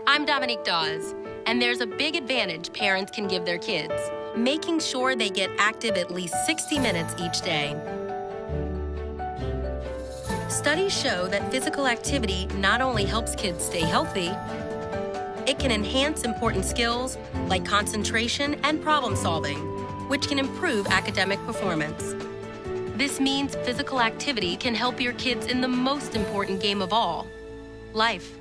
I'm Dominique Dawes, and there's a big advantage parents can give their kids, making sure they get active at least 60 minutes each day. Studies show that physical activity not only helps kids stay healthy, it can enhance important skills like concentration and problem solving, which can improve academic performance. This means physical activity can help your kids in the most important game of all, life.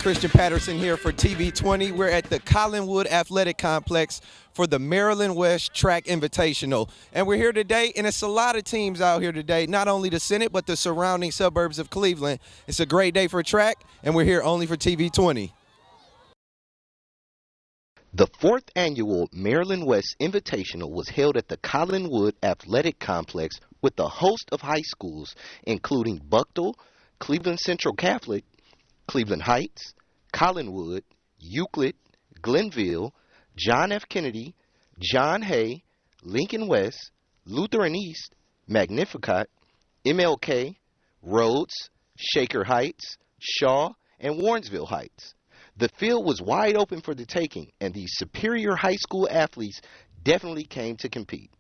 Christian Patterson here for TV20. We're at the Collinwood Athletic Complex for the Maralyn West Track Invitational. And we're here today, and it's a lot of teams out here today, not only the Senate, but the surrounding suburbs of Cleveland. It's a great day for track, and we're here only for TV20. The fourth annual Maralyn West Invitational was held at the Collinwood Athletic Complex with a host of high schools, including Buckle, Cleveland Central Catholic, Cleveland Heights, Collinwood, Euclid, Glenville, John F. Kennedy, John Hay, Lincoln West, Lutheran East, Magnificat, MLK, Rhodes, Shaker Heights, Shaw, and Warrensville Heights. The field was wide open for the taking, and these superior high school athletes definitely came to compete.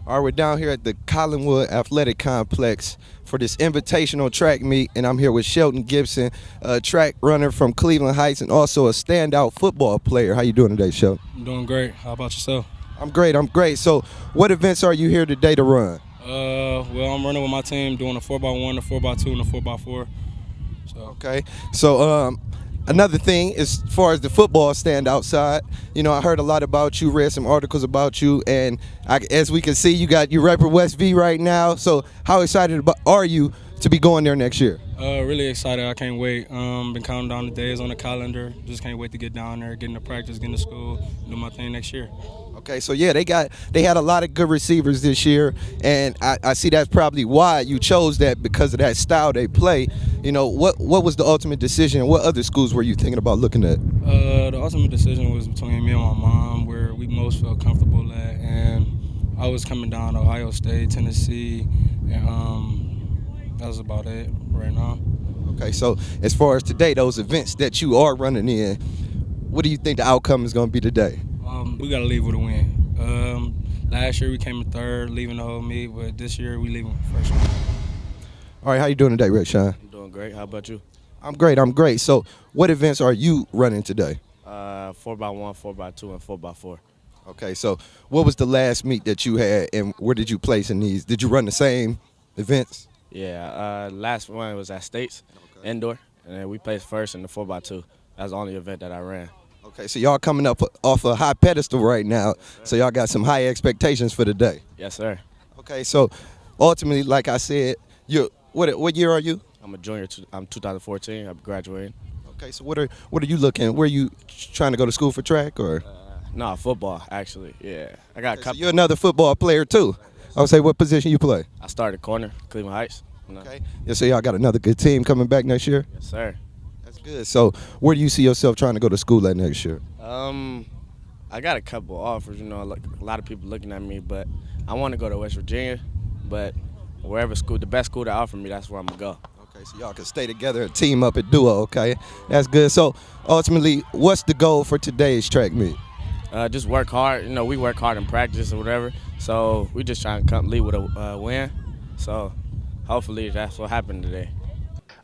All right, we're down here at the Collinwood Athletic Complex for this invitational track meet, and I'm here with Shelton Gibson, a track runner from Cleveland Heights and also a standout football player. How you doing today, Shelton? I'm doing great. How about yourself? I'm great. So what events are you here today to run? Well, I'm running with my team doing a 4x1, a 4x2, and a 4x4. Okay. So another thing, as far as the football stand outside, you know, I heard a lot about you, read some articles about you, and as we can see, you rep West V right now. So how excited are you to be going there next year? Really excited. I can't wait. Been counting down the days on the calendar. Just can't wait to get down there, get into practice, get into school, do my thing next year. Okay, so yeah, they had a lot of good receivers this year, and I see that's probably why you chose that, because of that style they play. You know, what was the ultimate decision? What other schools were you thinking about looking at? The ultimate decision was between me and my mom, where we most felt comfortable at, and I was coming down to Ohio State, Tennessee, and that was about it right now. Okay, so as far as today, those events that you are running in, what do you think the outcome is going to be today? We got to leave with a win. Last year we came in third, leaving the whole meet, but this year we leaving first. All right, how you doing today, Rick Sean? I'm doing great. How about you? I'm great. So what events are you running today? 4x1, 4x2, and 4x4. Okay, so what was the last meet that you had, and where did you place in these? Did you run the same events? Yeah, last one was at States, indoor, and then we placed first in the 4x2. That's the only event that I ran. Okay, so y'all coming up off a high pedestal right now, so y'all got some high expectations for the day. Yes, sir. Okay, so ultimately, like I said, what year are you? I'm a junior. I'm 2014. I'm graduating. Okay, so what are you looking? Were you trying to go to school for track or? No, football actually. Yeah, I got a couple. So you're another football player too. I would say, what position you play? I started corner, Cleveland Heights. Okay. Yeah, so y'all got another good team coming back next year? Yes, sir. That's good. So where do you see yourself trying to go to school at next year? I got a couple offers, you know, like a lot of people looking at me, but I want to go to West Virginia, but wherever school, the best school to offer me, that's where I'm going to go. Okay, so y'all can stay together and team up at duo, okay? That's good. So ultimately, what's the goal for today's track meet? Just work hard. You know, we work hard in practice or whatever, so we just trying to come lead with a win. So hopefully that's what happened today.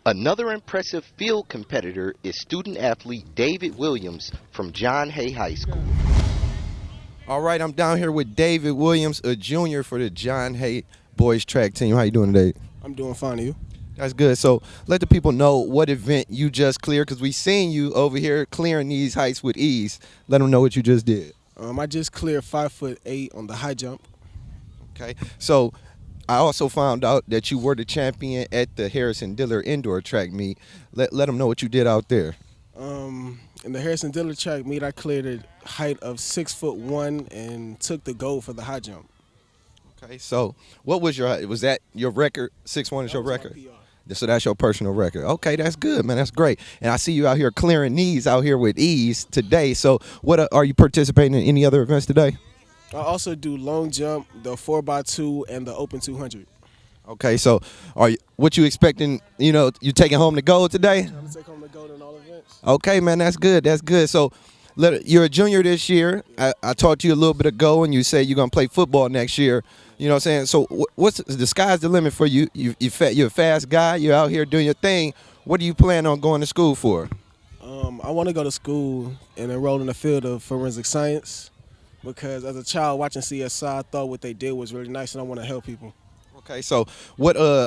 Another impressive field competitor is student-athlete David Williams from John Hay High School. All right, I'm down here with David Williams, a junior for the John Hay boys track team. How you doing today? I'm doing fine, you? That's good. So let the people know what event you just cleared, because we seen you over here clearing these heights with ease. Let them know what you just did. I just cleared 5'8" on the high jump. Okay. So I also found out that you were the champion at the Harrison Diller indoor track meet. Let them know what you did out there. In the Harrison Dillard track meet, I cleared a height of 6'1" and took the gold for the high jump. Okay, so what was was that your record? 6'1" is your record? So that's your personal record. Okay, that's good, man. That's great. And I see you out here clearing knees out here with ease today. So what are you participating in any other events today? I also do long jump, the 4x2, and the open 200. Okay, so what you expecting, you taking home the gold today? I'm going to take home the gold in all events. Okay, man, that's good. That's good. So you're a junior this year. I talked to you a little bit ago, and you said you're going to play football next year. You know what I'm saying? So what's the sky's the limit for you? You're a fast guy. You're out here doing your thing. What do you plan on going to school for? I want to go to school and enroll in the field of forensic science because as a child watching CSI, I thought what they did was really nice, and I want to help people. Okay, so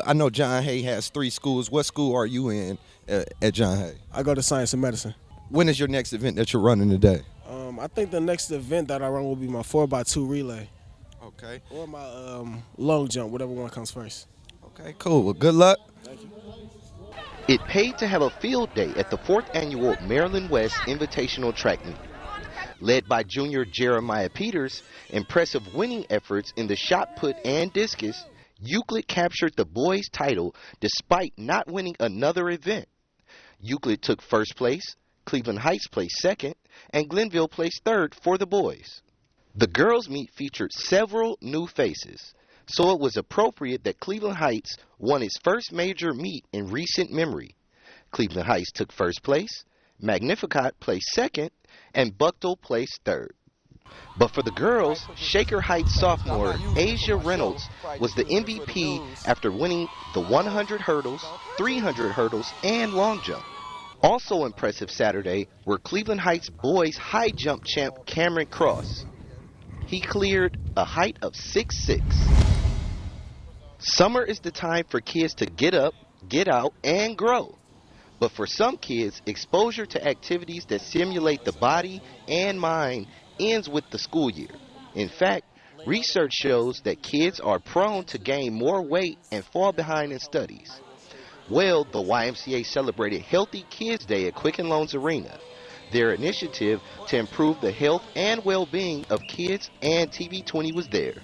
I know John Hay has 3 schools. What school are you in at John Hay? I go to science and medicine. When is your next event that you're running today? I think the next event that I run will be my 4x2 relay. Okay. Or my long jump, whatever one comes first. Okay, cool. Well, good luck. Thank you. It paid to have a field day at the 4th annual Maralyn West Invitational track meet. Led by junior Jeremiah Peters, impressive winning efforts in the shot put and discus, Euclid captured the boys' title despite not winning another event. Euclid took first place, Cleveland Heights placed second, and Glenville placed third for the boys. The girls' meet featured several new faces, so it was appropriate that Cleveland Heights won its first major meet in recent memory. Cleveland Heights took first place, Magnificat placed second, and Buckdale placed third. But for the girls, Shaker Heights sophomore Asia Reynolds was the MVP after winning the 100 hurdles, 300 hurdles, and long jump. Also impressive Saturday were Cleveland Heights boys high jump champ Cameron Cross. He cleared a height of 6'6". Summer is the time for kids to get up, get out, and grow. But for some kids, exposure to activities that stimulate the body and mind ends with the school year. In fact, research shows that kids are prone to gain more weight and fall behind in studies. Well, the YMCA celebrated Healthy Kids Day at Quicken Loans Arena, their initiative to improve the health and well-being of kids, and TV20 was there.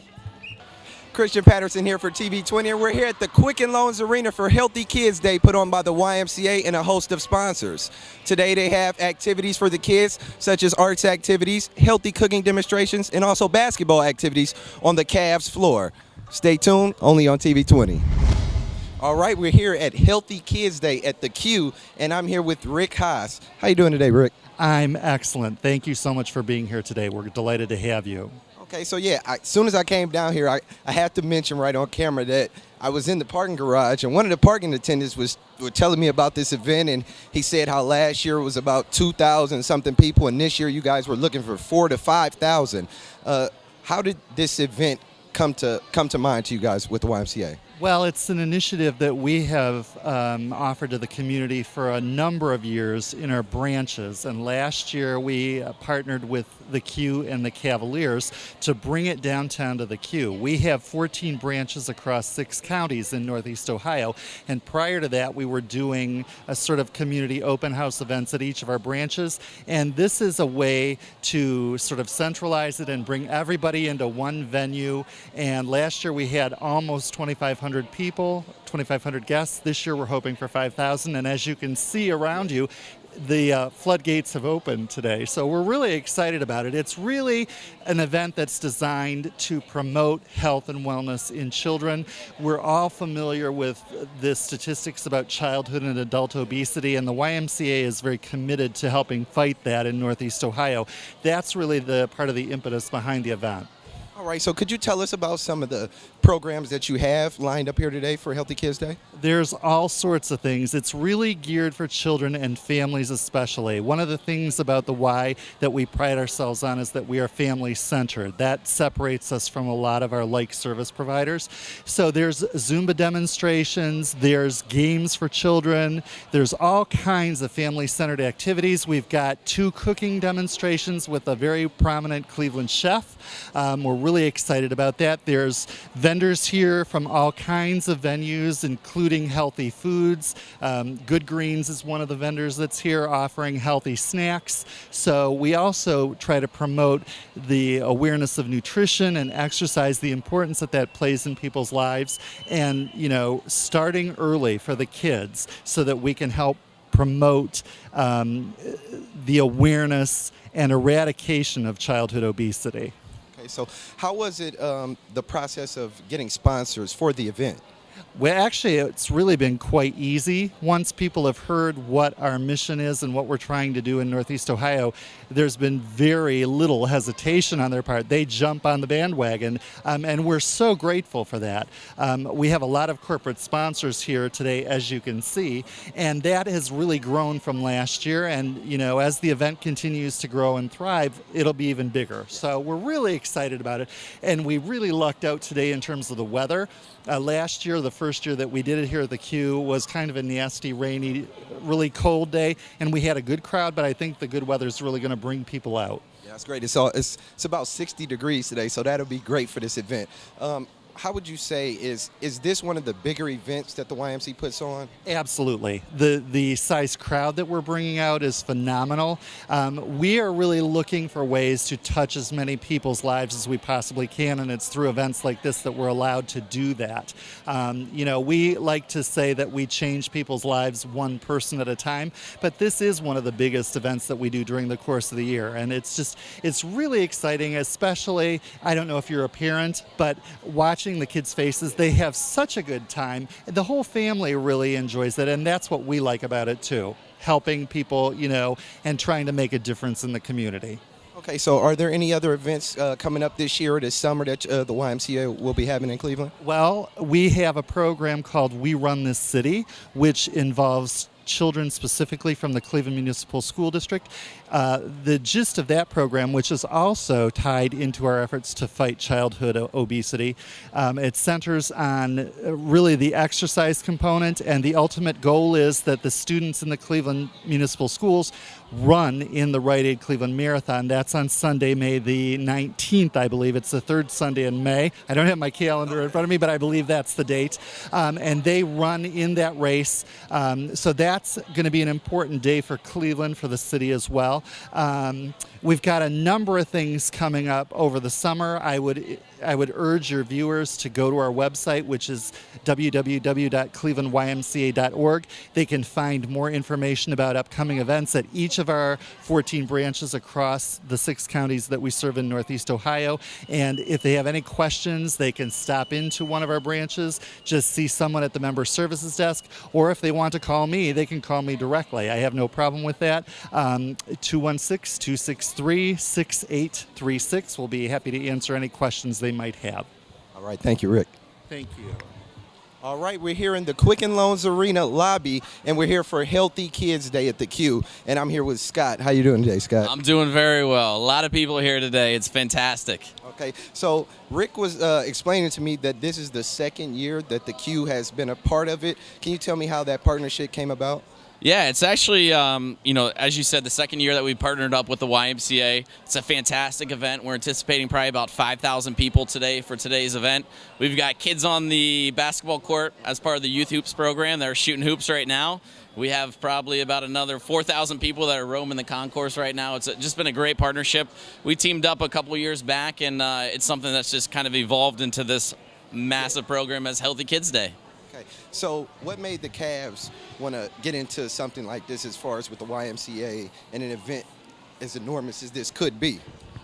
Christian Patterson here for TV20, and we're here at the Quicken Loans Arena for Healthy Kids Day put on by the YMCA and a host of sponsors. Today they have activities for the kids such as arts activities, healthy cooking demonstrations, and also basketball activities on the Cavs floor. Stay tuned, only on TV20. All right, we're here at Healthy Kids Day at the Q, and I'm here with Rick Haas. How you doing today, Rick? I'm excellent. Thank you so much for being here today. We're delighted to have you. Okay, so yeah, as soon as I came down here, I had to mention right on camera that I was in the parking garage, and one of the parking attendants was telling me about this event, and he said how last year was about 2,000 something people, and this year you guys were looking for 4,000 to 5,000. How did this event come to mind to you guys with the YMCA? Well, it's an initiative that we have offered to the community for a number of years in our branches. And last year we partnered with the Q and the Cavaliers to bring it downtown to the Q. We have 14 branches across 6 counties in Northeast Ohio. And prior to that, we were doing a sort of community open house events at each of our branches. And this is a way to sort of centralize it and bring everybody into one venue. And last year we had almost 2,500 people, 2,500 guests. This year we're hoping for 5,000, and as you can see around you, the floodgates have opened today. So we're really excited about it. It's really an event that's designed to promote health and wellness in children. We're all familiar with the statistics about childhood and adult obesity, and the YMCA is very committed to helping fight that in Northeast Ohio. That's really the part of the impetus behind the event. All right, so could you tell us about some of the programs that you have lined up here today for Healthy Kids Day? There's all sorts of things. It's really geared for children and families especially. One of the things about the Y that we pride ourselves on is that we are family-centered. That separates us from a lot of our like service providers. So there's Zumba demonstrations, there's games for children, there's all kinds of family-centered activities. We've got 2 cooking demonstrations with a very prominent Cleveland chef. We're really excited about that. There's vending vendors here from all kinds of venues, including healthy foods. Good Greens is one of the vendors that's here offering healthy snacks. So we also try to promote the awareness of nutrition and exercise, the importance that plays in people's lives, and, starting early for the kids so that we can help promote the awareness and eradication of childhood obesity. Okay, so how was it the process of getting sponsors for the event? Well, actually, it's really been quite easy. Once people have heard what our mission is and what we're trying to do in Northeast Ohio, there's been very little hesitation on their part. They jump on the bandwagon, and we're so grateful for that. We have a lot of corporate sponsors here today, as you can see, and that has really grown from last year. And, as the event continues to grow and thrive, it'll be even bigger. So we're really excited about it, and we really lucked out today in terms of the weather. Last year, the first year that we did it here at the Q, was kind of a nasty, rainy, really cold day, and we had a good crowd, but I think the good weather is really going to bring people out. Yeah, that's great. It's about 60 degrees today, so that'll be great for this event. How would you say is this one of the bigger events that the YMCA puts on? Absolutely. The size crowd that we're bringing out is phenomenal. We are really looking for ways to touch as many people's lives as we possibly can, and it's through events like this that we're allowed to do that. We like to say that we change people's lives one person at a time, but this is one of the biggest events that we do during the course of the year, and it's really exciting, especially, I don't know if you're a parent, but watching the kids' faces, they have such a good time. The whole family really enjoys it, and that's what we like about it too, helping people, and trying to make a difference in the community. Okay, so are there any other events coming up this year or this summer that the YMCA will be having in Cleveland? Well, we have a program called We Run This City, which involves children specifically from the Cleveland Municipal School District. The gist of that program, which is also tied into our efforts to fight childhood obesity, it centers on really the exercise component, and the ultimate goal is that the students in the Cleveland Municipal Schools run in the Rite Aid Cleveland Marathon. That's on Sunday, May the 19th, I believe. It's the third Sunday in May. I don't have my calendar in front of me, but I believe that's the date. And they run in that race. So that's going to be an important day for Cleveland, for the city as well. We've got a number of things coming up over the summer. I would urge your viewers to go to our website, which is www.clevelandymca.org. They can find more information about upcoming events at each of our 14 branches across the 6 counties that we serve in Northeast Ohio. And if they have any questions, they can stop into one of our branches, just see someone at the member services desk, or if they want to call me, they can call me directly. I have no problem with that. 216-263-6836. We'll be happy to answer any questions they might have. All right, thank you, Rick. Thank you. All right, we're here in the Quicken Loans Arena lobby, and we're here for Healthy Kids Day at the Q. And I'm here with Scott. How you doing today, Scott? I'm doing very well. A lot of people here today. It's fantastic. Okay, so Rick was explaining to me that this is the second year that the Q has been a part of it. Can you tell me how that partnership came about? Yeah, it's actually, as you said, the second year that we partnered up with the YMCA. It's a fantastic event. We're anticipating probably about 5,000 people today for today's event. We've got kids on the basketball court as part of the Youth Hoops program. They're shooting hoops right now. We have probably about another 4,000 people that are roaming the concourse right now. It's just been a great partnership. We teamed up a couple years back, and it's something that's just kind of evolved into this massive program as Healthy Kids Day. Okay, so what made the Cavs want to get into something like this as far as with the YMCA and an event as enormous as this could be?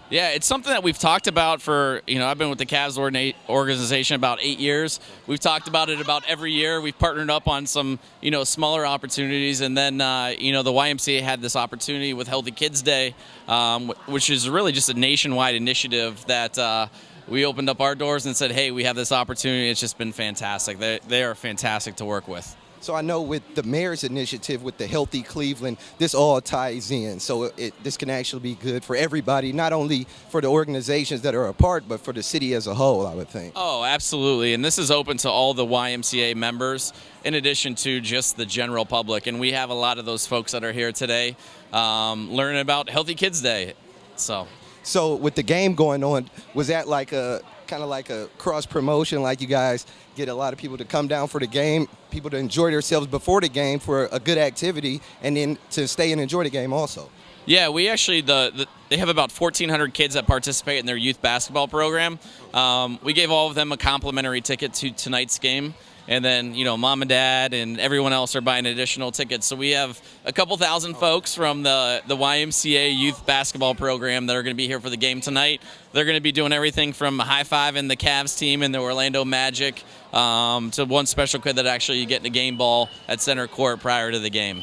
Yeah, it's something that we've talked about for, I've been with the Cavs organization about 8 years. We've talked about it about every year. We've partnered up on some, smaller opportunities. And then, the YMCA had this opportunity with Healthy Kids Day, which is really just a nationwide initiative that we opened up our doors and said, hey, we have this opportunity. It's just been fantastic. They are fantastic to work with. So I know with the mayor's initiative with the Healthy Cleveland, this all ties in. So this can actually be good for everybody, not only for the organizations that are a part, but for the city as a whole, I would think. Oh, absolutely. And this is open to all the YMCA members in addition to just the general public. And we have a lot of those folks that are here today learning about Healthy Kids Day. So with the game going on, was that like kind of like a cross promotion, like you guys get a lot of people to come down for the game, people to enjoy themselves before the game for a good activity, and then to stay and enjoy the game also. Yeah, we actually they have about 1,400 kids that participate in their youth basketball program. We gave all of them a complimentary ticket to tonight's game, and then mom and dad and everyone else are buying additional tickets. So we have a couple thousand folks from the YMCA youth basketball program that are going to be here for the game tonight. They're going to be doing everything from high-fiving the Cavs team and the Orlando Magic to one special kid that actually getting a game ball at center court prior to the game.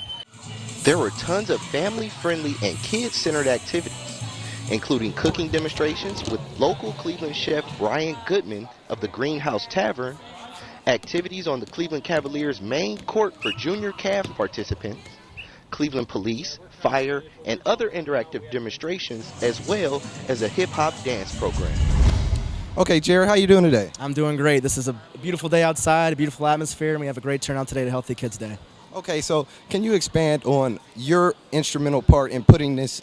There were tons of family-friendly and kid-centered activities, including cooking demonstrations with local Cleveland chef Brian Goodman of the Greenhouse Tavern, activities on the Cleveland Cavaliers main court for junior Cavs participants, Cleveland police, fire, and other interactive demonstrations, as well as a hip-hop dance program. Okay, Jared, how you doing today? I'm doing great. This is a beautiful day outside, a beautiful atmosphere, and we have a great turnout today to Healthy Kids Day. Okay, so can you expand on your instrumental part in putting this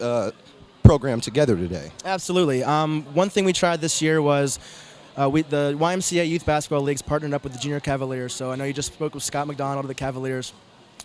program together today? Absolutely. One thing we tried this year was the YMCA Youth Basketball Leagues partnered up with the Junior Cavaliers. So I know you just spoke with Scott McDonald of the Cavaliers.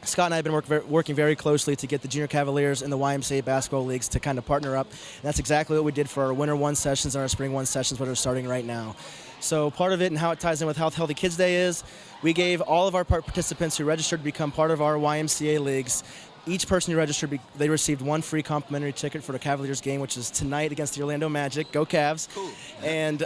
Scott and I have been working very closely to get the Junior Cavaliers and the YMCA Basketball Leagues to kind of partner up. And that's exactly what we did for our Winter 1 sessions and our Spring 1 sessions, which are starting right now. So part of it and how it ties in with how Healthy Kids Day is, we gave all of our participants who registered to become part of our YMCA leagues, each person who registered, they received one free complimentary ticket for the Cavaliers game, which is tonight against the Orlando Magic. Go Cavs. Cool. And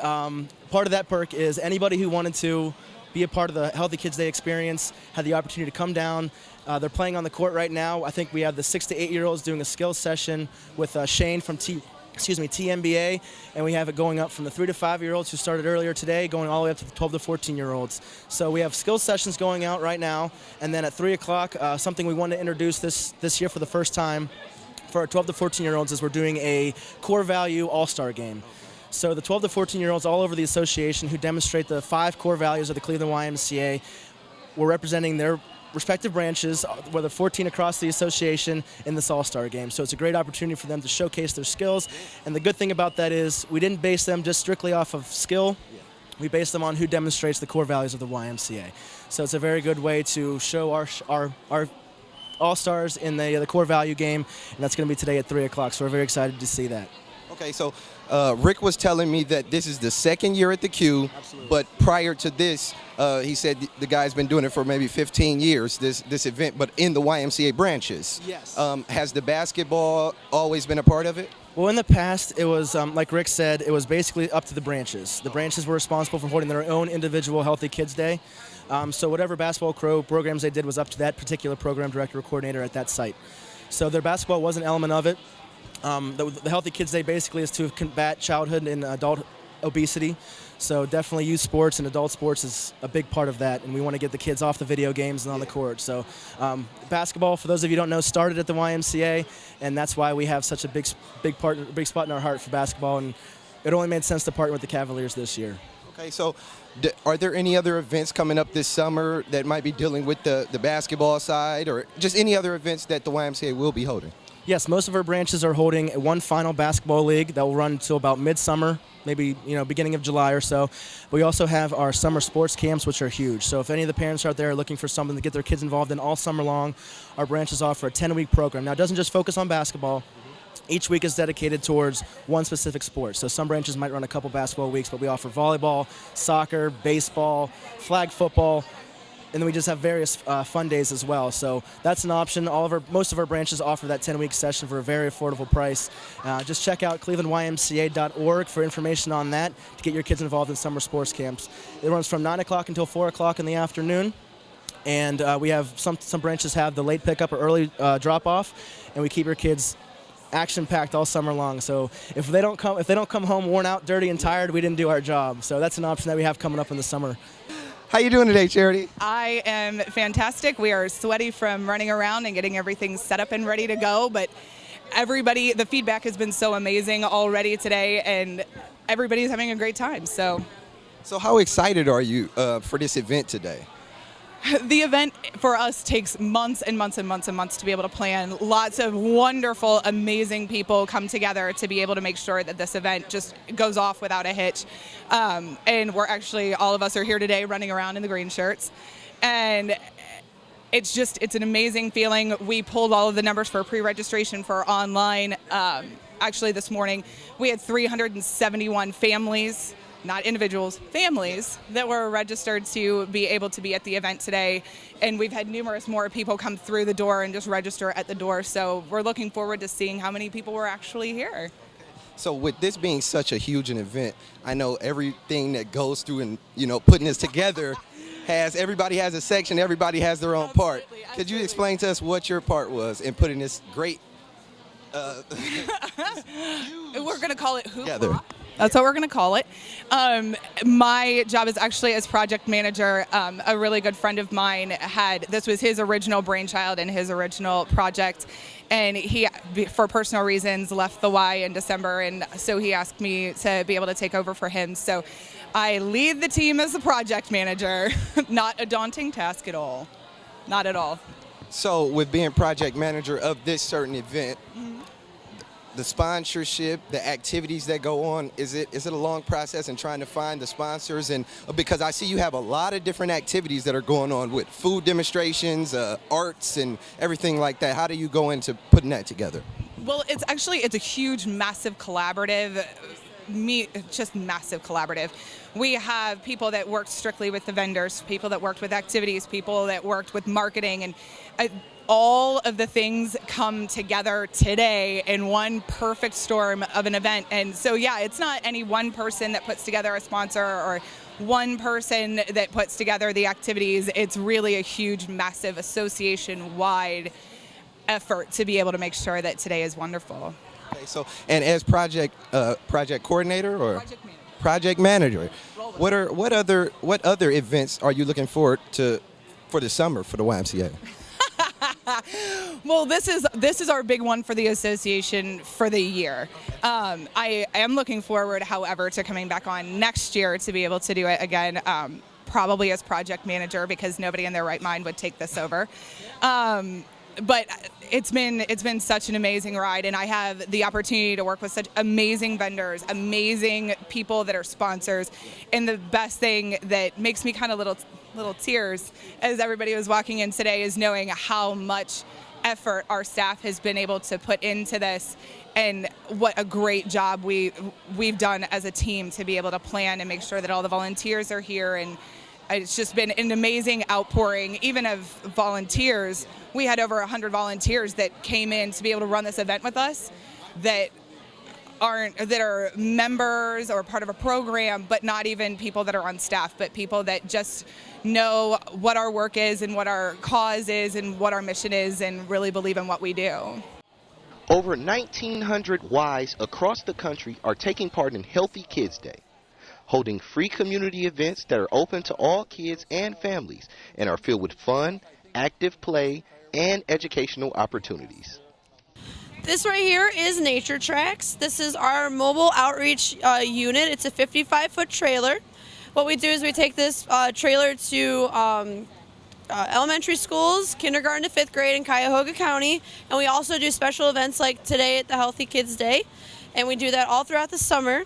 part of that perk is anybody who wanted to be a part of the Healthy Kids Day experience had the opportunity to come down. They're playing on the court right now. I think we have the 6 to 8-year-olds doing a skills session with Shane from TMBA, and we have it going up from the 3 to 5-year-olds who started earlier today, going all the way up to the 12 to 14-year-olds. So we have skills sessions going out right now, and then at 3 o'clock, something we want to introduce this year for the first time for our 12 to 14-year-olds is we're doing a core value all-star game. So the 12 to 14-year-olds all over the association who demonstrate the 5 core values of the Cleveland YMCA, we're representing their respective branches, whether 14 across the association, in this all-star game. So it's a great opportunity for them to showcase their skills. And the good thing about that is we didn't base them just strictly off of skill. We based them on who demonstrates the core values of the YMCA. So it's a very good way to show our all-stars in the core value game, and that's going to be today at 3 o'clock. So we're very excited to see that. Okay, so Rick was telling me that this is the second year at the Q. Absolutely. But prior to this, he said the guy's been doing it for maybe 15 years, this event, but in the YMCA branches. Yes. Has the basketball always been a part of it? Well, in the past, it was, like Rick said, it was basically up to the branches. The branches were responsible for holding their own individual Healthy Kids Day. So whatever basketball programs they did was up to that particular program director or coordinator at that site. So their basketball was an element of it. The Healthy Kids Day basically is to combat childhood and adult obesity. So definitely youth sports and adult sports is a big part of that, and we want to get the kids off the video games and on the court. So basketball, for those of you who don't know, started at the YMCA, and that's why we have such a big spot in our heart for basketball, and it only made sense to partner with the Cavaliers this year. Okay, so are there any other events coming up this summer that might be dealing with the basketball side, or just any other events that the YMCA will be holding? Yes, most of our branches are holding one final basketball league that will run until about midsummer, maybe beginning of July or so. But we also have our summer sports camps, which are huge. So if any of the parents out there are looking for something to get their kids involved in all summer long, our branches offer a 10-week program. Now, it doesn't just focus on basketball. Each week is dedicated towards one specific sport. So some branches might run a couple basketball weeks, but we offer volleyball, soccer, baseball, flag football, and then we just have various fun days as well. So that's an option. Most of our branches offer that 10-week session for a very affordable price. Just check out clevelandymca.org for information on that to get your kids involved in summer sports camps. It runs from 9 o'clock until 4 o'clock in the afternoon. And we have some branches have the late pickup or early drop-off, and we keep your kids action-packed all summer long. So if they don't come home worn out, dirty, and tired, we didn't do our job. So that's an option that we have coming up in the summer. How you doing today, Charity? I am fantastic. We are sweaty from running around and getting everything set up and ready to go, but the feedback has been so amazing already today, and everybody's having a great time. So how excited are you for this event today? The event for us takes months and months and months and months to be able to plan. Lots of wonderful, amazing people come together to be able to make sure that this event just goes off without a hitch. And we're actually, all of us are here today running around in the green shirts. And it's an amazing feeling. We pulled all of the numbers for pre-registration for online. Actually, this morning, we had 371 families, not individuals, families that were registered to be able to be at the event today. And we've had numerous more people come through the door and just register at the door. So we're looking forward to seeing how many people were actually here. So with this being such a huge an event, I know everything that goes through and, putting this together everybody has a section, everybody has their own part. Could you explain to us what your part was in putting this great we're going to call it Hoop together? That's what we're going to call it. My job is actually as project manager. A really good friend of mine this was his original brainchild and his original project. And he, for personal reasons, left the Y in December. And so he asked me to be able to take over for him. So I lead the team as the project manager. Not a daunting task at all. Not at all. So with being project manager of this certain event, the sponsorship, the activities that go on, is it a long process in trying to find the sponsors? And because I see you have a lot of different activities that are going on with food demonstrations, arts, and everything like that. How do you go into putting that together? Well, it's a huge, massive collaborative. Just massive collaborative. We have people that worked strictly with the vendors, people that worked with activities, people that worked with marketing, and all of the things come together today in one perfect storm of an event. And so, yeah, it's not any one person that puts together a sponsor or one person that puts together the activities. It's really a huge, massive association-wide effort to be able to make sure that today is wonderful. Okay, so, and as project coordinator or project manager, what other events are you looking forward to for the summer for the YMCA? Well, this is our big one for the association for the year. I am looking forward, however, to coming back on next year to be able to do it again, probably as project manager, because nobody in their right mind would take this over. But it's been such an amazing ride, and I have the opportunity to work with such amazing vendors, amazing people that are sponsors, and the best thing that makes me kind of little tears as everybody was walking in today is knowing how much effort our staff has been able to put into this, and what a great job we've done as a team to be able to plan and make sure that all the volunteers are here. And it's just been an amazing outpouring, even of volunteers. We had over 100 volunteers that came in to be able to run this event with us that are members or part of a program, but not even people that are on staff, but people that just know what our work is and what our cause is and what our mission is and really believe in what we do. Over 1,900 Ys across the country are taking part in Healthy Kids Day, holding free community events that are open to all kids and families and are filled with fun, active play, and educational opportunities. This right here is Nature Tracks. This is our mobile outreach unit. It's a 55-foot trailer. What we do is we take this trailer to elementary schools, kindergarten to 5th grade in Cuyahoga County, and we also do special events like today at the Healthy Kids Day, and we do that all throughout the summer.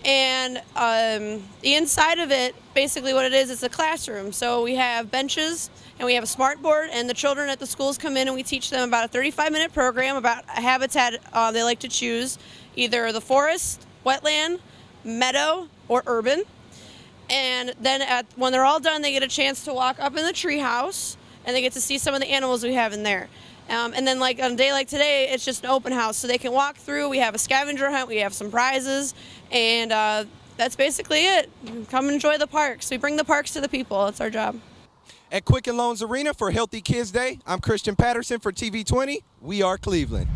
And the inside of it, basically what it is, it's a classroom. So we have benches and we have a smart board, and the children at the schools come in and we teach them about a 35-minute program about a habitat they like to choose, either the forest, wetland, meadow, or urban. And then when they're all done, they get a chance to walk up in the tree house and they get to see some of the animals we have in there. And then like on a day like today, it's just an open house, so they can walk through. We have a scavenger hunt, we have some prizes, and that's basically it. Come enjoy the parks. We bring the parks to the people. That's our job. At Quicken Loans Arena for Healthy Kids Day, I'm Christian Patterson for TV 20. We are Cleveland.